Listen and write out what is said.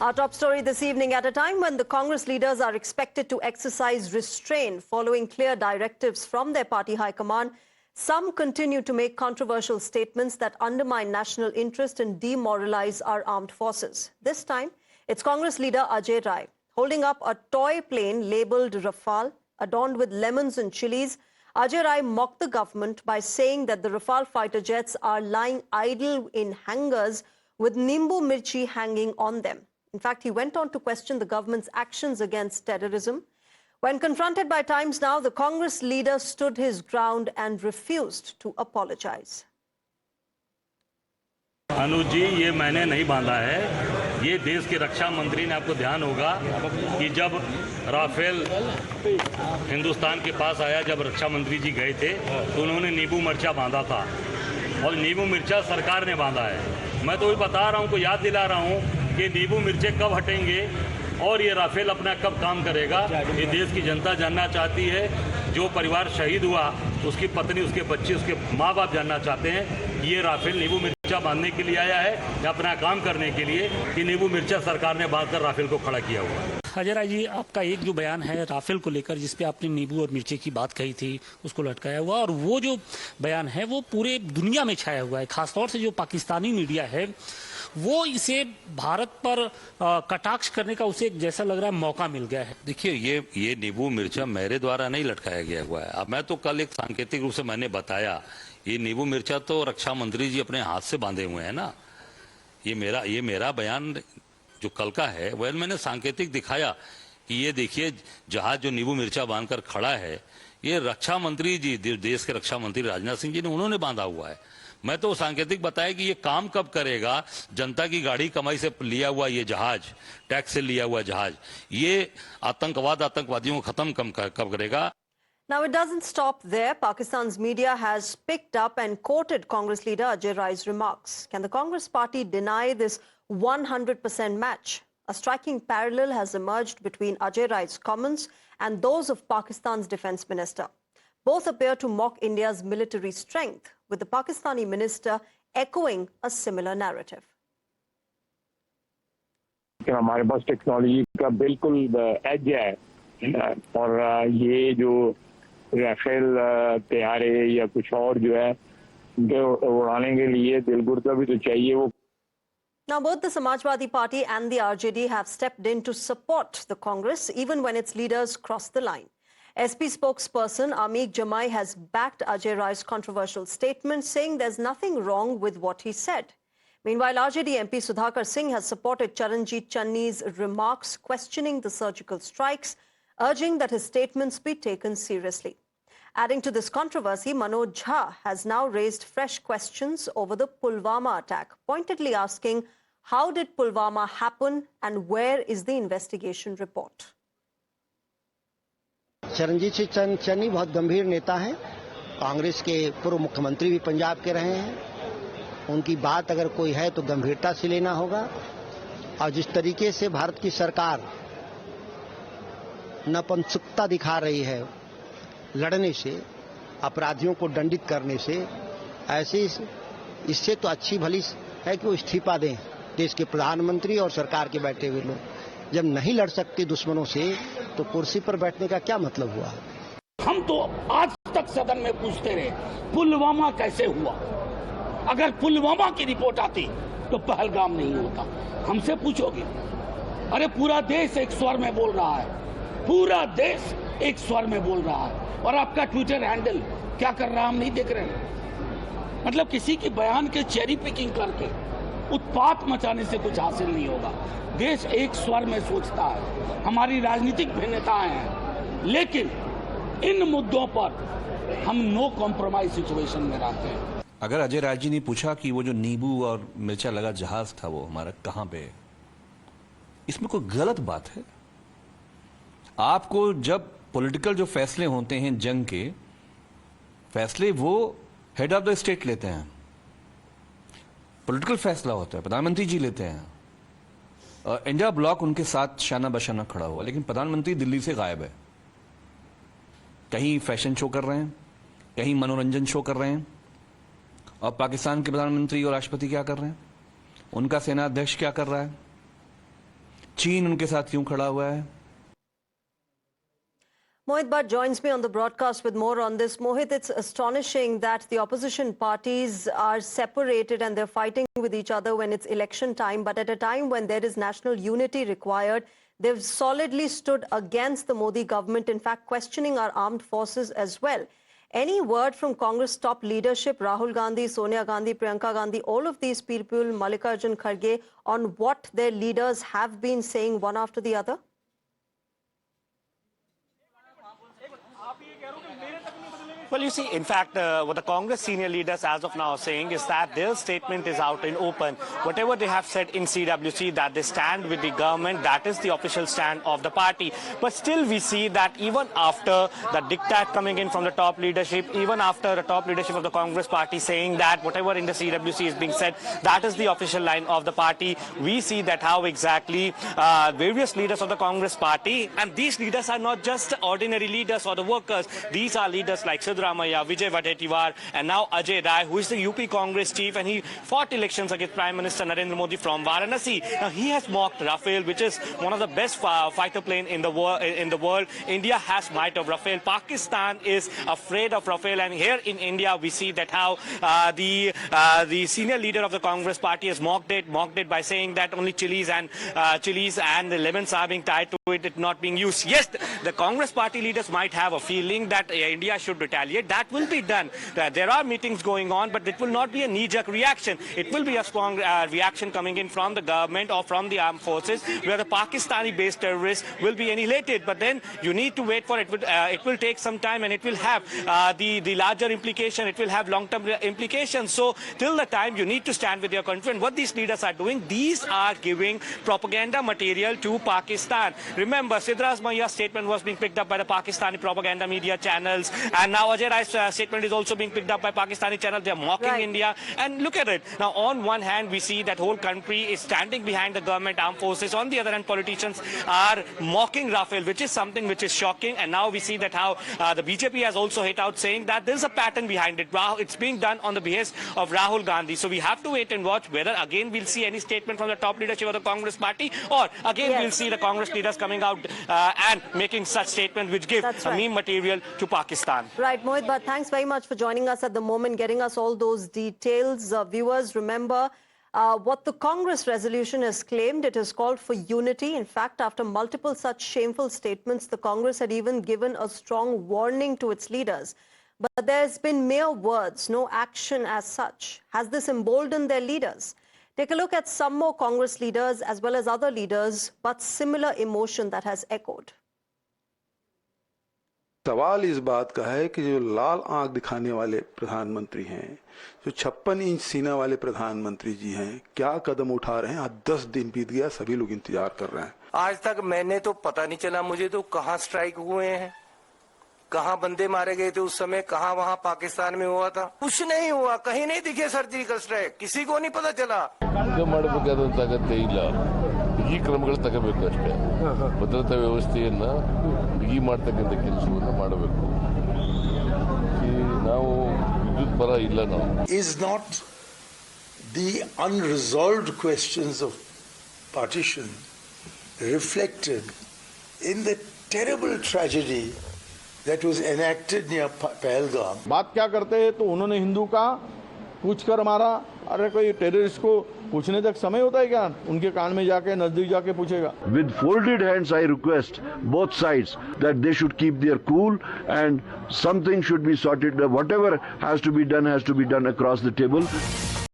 Our top story this evening, at a time when the Congress leaders are expected to exercise restraint following clear directives from their party high command, some continue to make controversial statements that undermine national interest and demoralize our armed forces. This time, it's Congress leader Ajay Rai holding up a toy plane labelled Rafale, adorned with lemons and chilies. Ajay Rai mocked the government by saying that the Rafale fighter jets are lying idle in hangars with Nimbu Mirchi hanging on them. In fact, he went on to question the government's actions against terrorism. When confronted by Times Now, the Congress leader stood his ground and refused to apologize. अनुज जी, ये मैंने नहीं बांधा है। ये देश के रक्षा मंत्री ने, आपको ध्यान होगा कि जब राफेल हिंदुस्तान के पास आया, जब रक्षा मंत्री जी गए थे तो उन्होंने नींबू मिर्चा बांधा था और नींबू मिर्चा सरकार ने बांधा है। मैं तो वही बता रहा हूँ, को याद दिला रहा हूँ कि नींबू मिर्चे कब हटेंगे और ये राफेल अपना कब काम करेगा। ये देश की जनता जानना चाहती है। जो परिवार शहीद हुआ, उसकी पत्नी, उसके बच्चे, उसके माँ बाप जानना चाहते हैं कि ये राफेल नींबू मिर्चा बांधने के लिए आया है या अपना काम करने के लिए, कि नींबू मिर्चा सरकार ने बांधकर राफेल को खड़ा किया हुआ है। अजय राय जी, आपका एक जो बयान है राफेल को लेकर, जिसपे आपने नींबू और मिर्ची की बात कही थी, उसको लटकाया हुआ, और वो जो बयान है वो पूरे दुनिया में छाया हुआ है। खासतौर से जो पाकिस्तानी मीडिया है वो इसे भारत पर कटाक्ष करने का उसे जैसा लग रहा है मौका मिल गया है। देखिए, ये नींबू मिर्चा मेरे द्वारा नहीं लटकाया गया हुआ है। अब मैं तो कल एक सांकेतिक रूप से मैंने बताया, ये नींबू मिर्चा तो रक्षा मंत्री जी अपने हाथ से बांधे हुए हैं ना। ये मेरा बयान जो कल का है वह मैंने सांकेतिक दिखाया कि ये देखिए, जहाज जो नींबू मिर्चा बांधकर खड़ा है, ये रक्षा मंत्री जी, देश के रक्षा मंत्री राजनाथ सिंह जी ने, उन्होंने बांधा हुआ है। मैं तो सांकेतिक बताया कि ये काम कब करेगा। जनता की गाड़ी कमाई से लिया हुआ ये जहाज, टैक्स से लिया हुआ जहाज, ये आतंकवादियों को खत्म कब करेगा। Now, it doesn't stop there. Pakistan's media has picked up and quoted Congress leader Ajay Rai's remarks. Can the Congress party deny this 100% match? A striking parallel has emerged between Ajay Rai's comments and those of Pakistan's defense minister. Both appear to mock India's military strength, with the Pakistani minister echoing a similar narrative. हमारे पास technology का बिल्कुल as है और ये जो Rafale तैयारे या कुछ और जो है उड़ाने के लिए दिलगुर्दा भी तो चाहिए वो। Now, both the Samajwadi Party and the RJD have stepped in to support the Congress, even when its leaders cross the line. SP spokesperson Ameek Jamai has backed Ajay Rai's controversial statement, saying there's nothing wrong with what he said. Meanwhile, RJD MP Sudhakar Singh has supported Charanjit Channi's remarks, questioning the surgical strikes, urging that his statements be taken seriously. Adding to this controversy, Manoj Jha has now raised fresh questions over the Pulwama attack, pointedly asking, how did Pulwama happen and where is the investigation report? Charanjit Singh Channi बहुत गंभीर नेता हैं। कांग्रेस के पूर्व मुख्यमंत्री भी पंजाब के रहे हैं। उनकी बात अगर कोई है तो गंभीरता से लेना होगा। और जिस तरीके से भारत की सरकार नपुंसकता दिखा रही है लड़ने से, अपराधियों को दंडित करने से, ऐसे इससे तो अच्छी भली है कि वो इस्तीफा दें देश के प्रधानमंत्री और सरकार के बैठे हुए लोग। जब नहीं लड़ सकते दुश्मनों से तो कुर्सी पर बैठने का क्या मतलब हुआ? हम तो आज तक सदन में पूछते रहे, पुलवामा कैसे हुआ? अगर पुलवामा की रिपोर्ट आती तो पहलगाम नहीं होता। हमसे पूछोगे? अरे पूरा देश एक स्वर में बोल रहा है, पूरा देश एक स्वर में बोल रहा है, और आपका ट्विटर हैंडल क्या कर रहा है हम नहीं देख रहे हैं। मतलब किसी की बयान के चेरी पिकिंग करके उत्पात मचाने से कुछ हासिल नहीं होगा। देश एक स्वर में सोचता है। हमारी राजनीतिक भिन्नताएं हैं, लेकिन इन मुद्दों पर हम नो कॉम्प्रोमाइज सिचुएशन में रहते हैं। अगर अजय राय जी ने पूछा कि वो जो नींबू और मिर्चा लगा जहाज था वो हमारा कहां पे है, इसमें कोई गलत बात है? आपको जब पॉलिटिकल जो फैसले होते हैं, जंग के फैसले, वो हेड ऑफ द स्टेट लेते हैं। पॉलिटिकल फैसला होता है, प्रधानमंत्री जी लेते हैं। इंडिया ब्लॉक उनके साथ शाना बशाना खड़ा हुआ, लेकिन प्रधानमंत्री दिल्ली से गायब है। कहीं फैशन शो कर रहे हैं, कहीं मनोरंजन शो कर रहे हैं। और पाकिस्तान के प्रधानमंत्री और राष्ट्रपति क्या कर रहे हैं? उनका सेना अध्यक्ष क्या कर रहा है? चीन उनके साथ क्यों खड़ा हुआ है? Mohit Bhatt joins me on the broadcast with more on this. Mohit, it's astonishing that the opposition parties are separated and they're fighting with each other when it's election time. But at a time when there is national unity required, they've solidly stood against the Modi government, in fact, questioning our armed forces as well. Any word from Congress top leadership, Rahul Gandhi, Sonia Gandhi, Priyanka Gandhi, all of these people, Mallikarjun Kharge, on what their leaders have been saying one after the other? Well, you see, in fact, what the Congress senior leaders as of now are saying is that their statement is out in open. Whatever they have said in CWC, that they stand with the government, that is the official stand of the party. But still we see that even after the diktat coming in from the top leadership, even after the top leadership of the Congress party saying that whatever in the CWC is being said, that is the official line of the party, we see that how exactly various leaders of the Congress party, and these leaders are not just ordinary leaders or the workers, these are leaders like Siddaramaiah, Vijay Wadetiwar, and now Ajay Rai, who is the UP Congress chief, and he fought elections against Prime Minister Narendra Modi from Varanasi. Now he has mocked Rafale, which is one of the best fighter plane in the world. India has might of Rafale. Pakistan is afraid of Rafale, and here in India we see that how the senior leader of the Congress party has mocked it by saying that only chilies and the lemons are being tied to it not being used. Yes, the Congress party leaders might have a feeling that India should retaliate. That will be done. There are meetings going on, but it will not be a knee-jerk reaction. It will be a strong reaction coming in from the government or from the armed forces, where the Pakistani-based terrorists will be annihilated. But then you need to wait for it. It will take some time, and it will have the larger implication. It will have long-term implications. So till the time, you need to stand with your country. And what these leaders are doing, these are giving propaganda material to Pakistan. Remember, Siddaramaiah's statement was being picked up by the Pakistani propaganda media channels, and now Ajay Rai's statement is also being picked up by Pakistani channels. They are mocking India. And look at it. Now, on one hand, we see that whole country is standing behind the government armed forces. On the other hand, politicians are mocking Rafale, which is something which is shocking. And now we see that how the BJP has also hit out saying that there is a pattern behind it. It's being done on the behest of Rahul Gandhi. So we have to wait and watch whether again we'll see any statement from the top leadership of the Congress party, or again we'll see the Congress leaders coming out and making such statements which give meme material to Pakistan. Right, Mohit Bhatt, thanks very much for joining us at the moment, getting us all those details. Viewers, remember what the Congress resolution has claimed. It has called for unity. In fact, after multiple such shameful statements, the Congress had even given a strong warning to its leaders. But there's been mere words, no action as such. Has this emboldened their leaders? Take a look at some more Congress leaders as well as other leaders, but similar emotion that has echoed. सवाल इस बात का है कि जो लाल आंख दिखाने वाले प्रधानमंत्री हैं, जो 56 इंच सीना वाले प्रधानमंत्री जी हैं, क्या कदम उठा रहे हैं? आज 10 दिन बीत गया, सभी लोग इंतजार कर रहे हैं। आज तक मैंने तो पता नहीं चला मुझे तो कहाँ स्ट्राइक हुए हैं, कहाँ बंदे मारे गए थे उस समय, कहाँ वहाँ पाकिस्तान में हुआ था, कुछ नहीं हुआ, कहीं नहीं दिखे सर्जिकल स्ट्राइक, किसी को नहीं पता चला। ಈ ಕ್ರಮಗಳು ತಗೋಬೇಕಷ್ಟೇ. ಭದ್ರತಾ ವ್ಯವಸ್ಥೆಯನ್ನ ಬಿಗಿ ಮಾಡತಕ್ಕಂಥ ಕೆಲಸವನ್ನು ಮಾಡಬೇಕು. ನಾವು ವಿದ್ಯುತ್ ಪರ ಇಲ್ಲ. ನಾವು is not the unresolved questions of partition reflected in the terrible tragedy that was enacted near Pahalgam. बात क्या करते हैं तो उन्होंने हिंदू का पूछ कर मारा। अरे कोई टेररिस्ट को पूछने तक समय होता है क्या? उनके कान में जाके नजदीक जाके पूछेगा। With folded hands, I request both sides that they should keep their cool and something should be sorted. Whatever has to be done across the table.